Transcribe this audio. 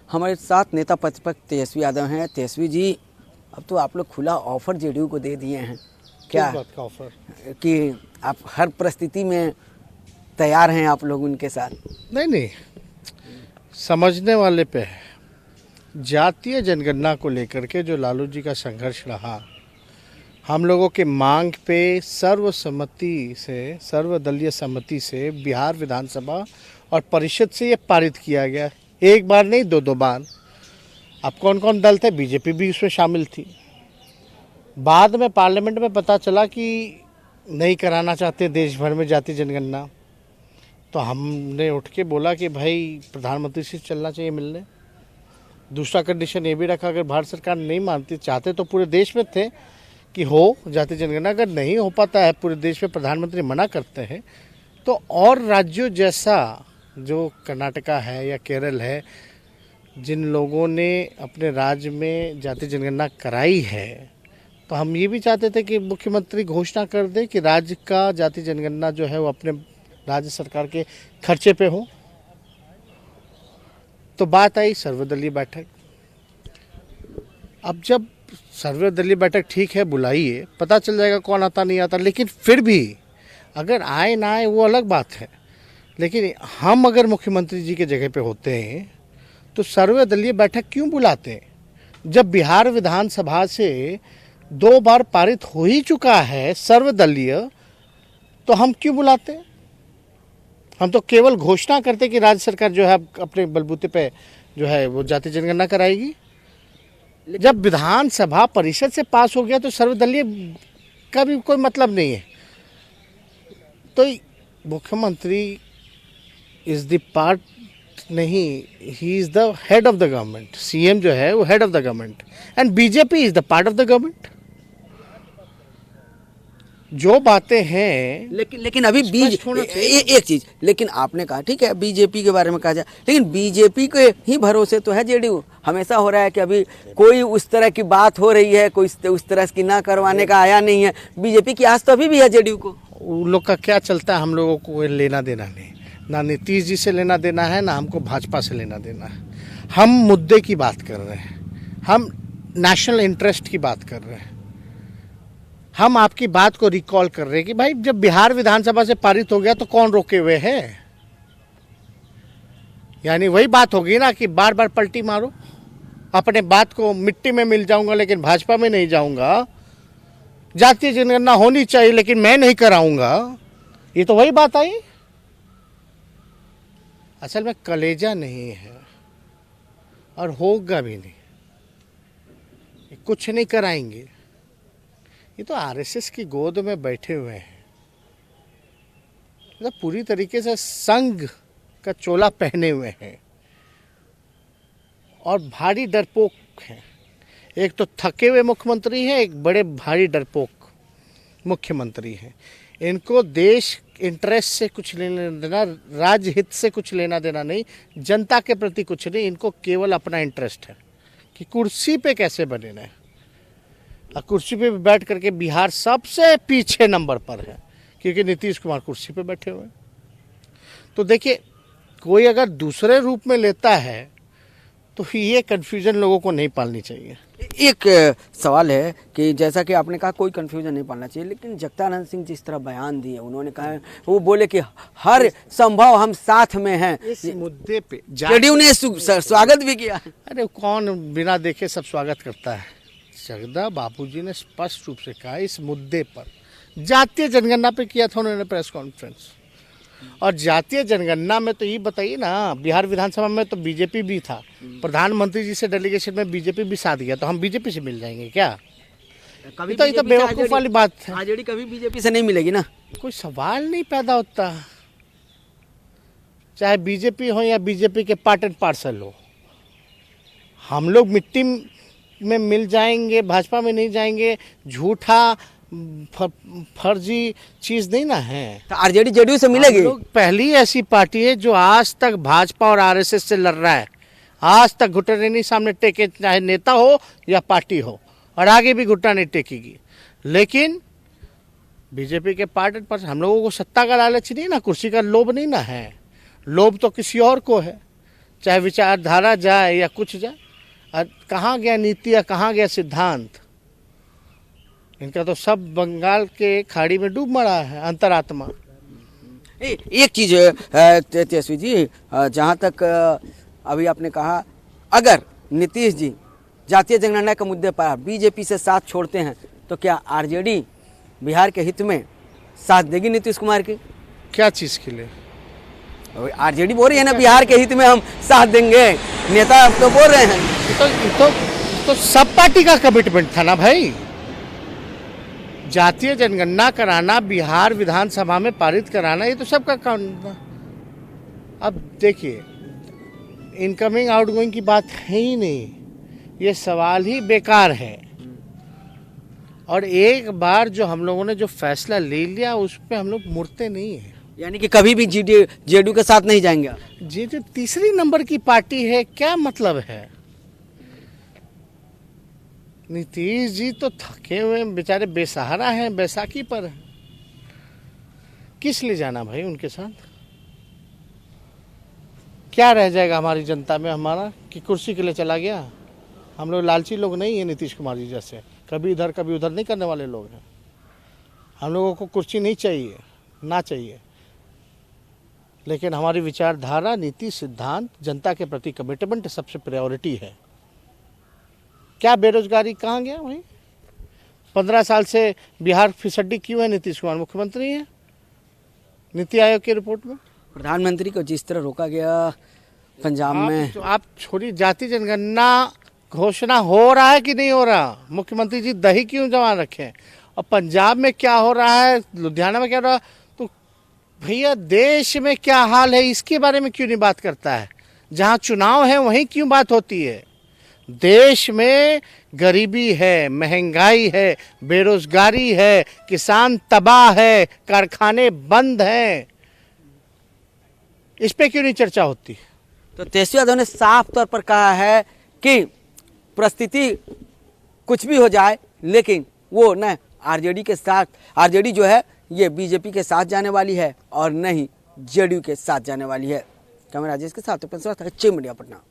हमारे साथ नेता प्रतिपक्ष तेजस्वी यादव हैं। तेजस्वी जी, अब तो आप लोग खुला ऑफर जेडीयू को दे दिए हैं, क्या किस बात का ऑफर? कि आप हर परिस्थिति में तैयार हैं आप लोग उनके साथ? नहीं, समझने वाले पे है। जातीय जनगणना को लेकर के जो लालू जी का संघर्ष रहा, हम लोगों के मांग पे सर्वसम्मति से, सर्वदलीय सम्मति से बिहार विधानसभा और परिषद से ये पारित किया गया। एक बार नहीं, दो बार। अब कौन कौन दल थे? बीजेपी भी उसमें शामिल थी। बाद में पार्लियामेंट में पता चला कि नहीं कराना चाहते देश भर में जातीय जनगणना, तो हमने उठ के बोला कि भाई प्रधानमंत्री से चलना चाहिए मिलने। दूसरा कंडीशन ये भी रखा, अगर भारत सरकार नहीं मानती, चाहते तो पूरे देश में थे कि हो जातीय जनगणना, अगर नहीं हो पाता है पूरे देश में, प्रधानमंत्री मना करते हैं, तो और राज्यों जैसा जो कर्नाटका है या केरल है, जिन लोगों ने अपने राज्य में जातीय जनगणना कराई है, तो हम ये भी चाहते थे कि मुख्यमंत्री घोषणा कर दे कि राज्य का जातीय जनगणना जो है वो अपने राज्य सरकार के खर्चे पे हो। तो बात आई सर्वदलीय बैठक। अब जब सर्वदलीय बैठक ठीक है, बुलाइए, पता चल जाएगा कौन आता नहीं आता, लेकिन फिर भी अगर आए ना आए वो अलग बात है। लेकिन हम अगर मुख्यमंत्री जी के जगह पे होते हैं तो सर्वदलीय बैठक क्यों बुलाते हैं? जब बिहार विधानसभा से 2 बार पारित हो ही चुका है सर्वदलीय, तो हम क्यों बुलाते हैं? हम तो केवल घोषणा करते कि राज्य सरकार जो है अपने बलबूते पे जो है वो जातीय जनगणना कराएगी। जब विधानसभा परिषद से पास हो गया तो सर्वदलीय का भी कोई मतलब नहीं है। तो मुख्यमंत्री इज द पार्ट नहीं, he is the head of the government. CM जो है वो head of the government and BJP is the part of the government. जो बातें हैं, लेकिन अभी एक चीज, लेकिन आपने कहा ठीक है बीजेपी के बारे में कहा जाए, लेकिन बीजेपी के ही भरोसे तो है जेडीयू। हमेशा हो रहा है कि अभी कोई उस तरह की बात हो रही है, कोई उस तरह की ना करवाने का आया नहीं है। बीजेपी की आस तो अभी भी है जेडीयू को। उन लोग का क्या चलता है, हम लोगों को लेना देना नहीं। ना नीतीश जी से लेना देना है, ना हमको भाजपा से लेना देना है। हम मुद्दे की बात कर रहे हैं, हम नेशनल इंटरेस्ट की बात कर रहे हैं। हम आपकी बात को रिकॉल कर रहे हैं कि भाई जब बिहार विधानसभा से पारित हो गया तो कौन रोके हुए है? यानी वही बात होगी ना कि बार बार पलटी मारो, अपने बात को मिट्टी में मिल जाऊंगा लेकिन भाजपा में नहीं जाऊंगा, जातीय जनगणना होनी चाहिए लेकिन मैं नहीं कराऊंगा। ये तो वही बात आई। असल में कलेजा नहीं है और होगा भी नहीं, कुछ नहीं कराएंगे। ये तो आरएसएस की गोद में बैठे हुए हैं, मतलब पूरी तरीके से संघ का चोला पहने हुए हैं और भारी डरपोक हैं। एक तो थके हुए मुख्यमंत्री हैं, एक बड़े भारी डरपोक मुख्यमंत्री हैं। इनको देश इंटरेस्ट से कुछ लेना देना, राज्य हित से कुछ लेना देना नहीं, जनता के प्रति कुछ नहीं। इनको केवल अपना इंटरेस्ट है कि कुर्सी पे कैसे बने ना। और कुर्सी पे बैठ करके बिहार सबसे पीछे नंबर पर है क्योंकि नीतीश कुमार कुर्सी पे बैठे हुए हैं। तो देखिए, कोई अगर दूसरे रूप में लेता है तो ये कन्फ्यूजन लोगों को नहीं पालनी चाहिए। एक सवाल है कि जैसा कि आपने कहा कोई कंफ्यूजन नहीं पालना चाहिए, लेकिन जगदानंद सिंह जिस तरह बयान दिए, उन्होंने कहा, वो बोले कि हर संभव हम साथ में हैं। इस मुद्दे पे जेडीयू ने स्वागत भी किया। अरे कौन बिना देखे सब स्वागत करता है? जगदा बाबूजी ने स्पष्ट रूप से कहा इस मुद्दे पर, जातीय जनगणना पे किया था उन्होंने प्रेस कॉन्फ्रेंस। और जातीय जनगणना में तो ये बताइए ना, बिहार विधानसभा में तो बीजेपी भी था, प्रधानमंत्री जी से डेलीगेशन में बीजेपी भी साथ गया, तो हम बीजेपी से मिल जाएंगे क्या? कभी तो ये तो बेवकूफ वाली बात है। आरजेडी कभी बीजेपी से नहीं मिलेगी ना, कोई सवाल नहीं पैदा होता। चाहे बीजेपी हो या बीजेपी के पार्ट एंड पार्सल हो, हम लोग मिट्टी में मिल जाएंगे, भाजपा में नहीं जाएंगे। झूठा फर्जी चीज नहीं ना है। तो आरजेडी जेडीयू से मिलेगी। पहली ऐसी पार्टी है जो आज तक भाजपा और आरएसएस से लड़ रहा है। आज तक घुटने नहीं सामने टेके, चाहे नेता हो या पार्टी हो, और आगे भी घुटना नहीं टेकेगी। लेकिन बीजेपी के पार्ट पर हम लोगों को सत्ता का लालच नहीं ना, कुर्सी का लोभ नहीं ना है। लोभ तो किसी और को है, चाहे विचारधारा जाए या कुछ जाए, कहाँ गया नीति या कहाँ गया सिद्धांत? इनका तो सब बंगाल के खाड़ी में डूब मरा है अंतरात्मा। एक चीज तेजस्वी जी, जहाँ तक अभी आपने कहा, अगर नीतीश जी जातीय जनगणना के मुद्दे पर बीजेपी से साथ छोड़ते हैं तो क्या आरजेडी बिहार के हित में साथ देगी नीतीश कुमार की? क्या चीज के लिए? आरजेडी बोल रही है ना बिहार के हित में हम साथ देंगे, नेता तो बोल रहे हैं। तो सब पार्टी का कमिटमेंट था ना भाई। जातीय जनगणना कराना, बिहार विधानसभा में पारित कराना, ये तो सबका काम था। अब देखिए, इनकमिंग आउटगोइंग की बात है ही नहीं, ये सवाल ही बेकार है। और एक बार जो हम लोगों ने जो फैसला ले लिया उस पर हम लोग मुड़ते नहीं हैं। यानी कि कभी भी जेडीयू के साथ नहीं जाएंगे। ये जो तीसरी नंबर की पार्टी है, क्या मतलब है? नीतीश जी तो थके हुए बेचारे बेसहारा हैं, बैसाखी पर हैं। किस लिए जाना भाई उनके साथ? क्या रह जाएगा हमारी जनता में हमारा कि कुर्सी के लिए चला गया? हम लोग लालची लोग नहीं है नीतीश कुमार जी जैसे, कभी इधर कभी उधर नहीं करने वाले लोग हैं। हम लोगों को कुर्सी नहीं चाहिए, ना चाहिए, लेकिन हमारी विचारधारा, नीति, सिद्धांत, जनता के प्रति कमिटमेंट सबसे प्रायोरिटी है। क्या बेरोजगारी कहाँ गया भाई? 15 साल से बिहार फिसड्डी क्यों है? नीतीश कुमार मुख्यमंत्री है। नीति आयोग की रिपोर्ट में प्रधानमंत्री को जिस तरह रोका गया पंजाब में, तो आप छोड़ी, जाति जनगणना घोषणा हो रहा है कि नहीं हो रहा? मुख्यमंत्री जी दही क्यों जमा रखे? और पंजाब में क्या हो रहा है, लुधियाना में क्या हो रहा है, तो भैया देश में क्या हाल है इसके बारे में क्यों नहीं बात करता है? जहाँ चुनाव है वहीं क्यों बात होती है? देश में गरीबी है, महंगाई है, बेरोजगारी है, किसान तबाह है, कारखाने बंद हैं, इस पे क्यों नहीं चर्चा होती? तो तेजस्वी यादव ने साफ तौर पर कहा है कि परिस्थिति कुछ भी हो जाए, लेकिन वो न आरजेडी के साथ, आरजेडी जो है ये बीजेपी के साथ जाने वाली है और न ही जेडीयू के साथ जाने वाली है। कैमरा राजेश के साथ चिम मीडिया पटना।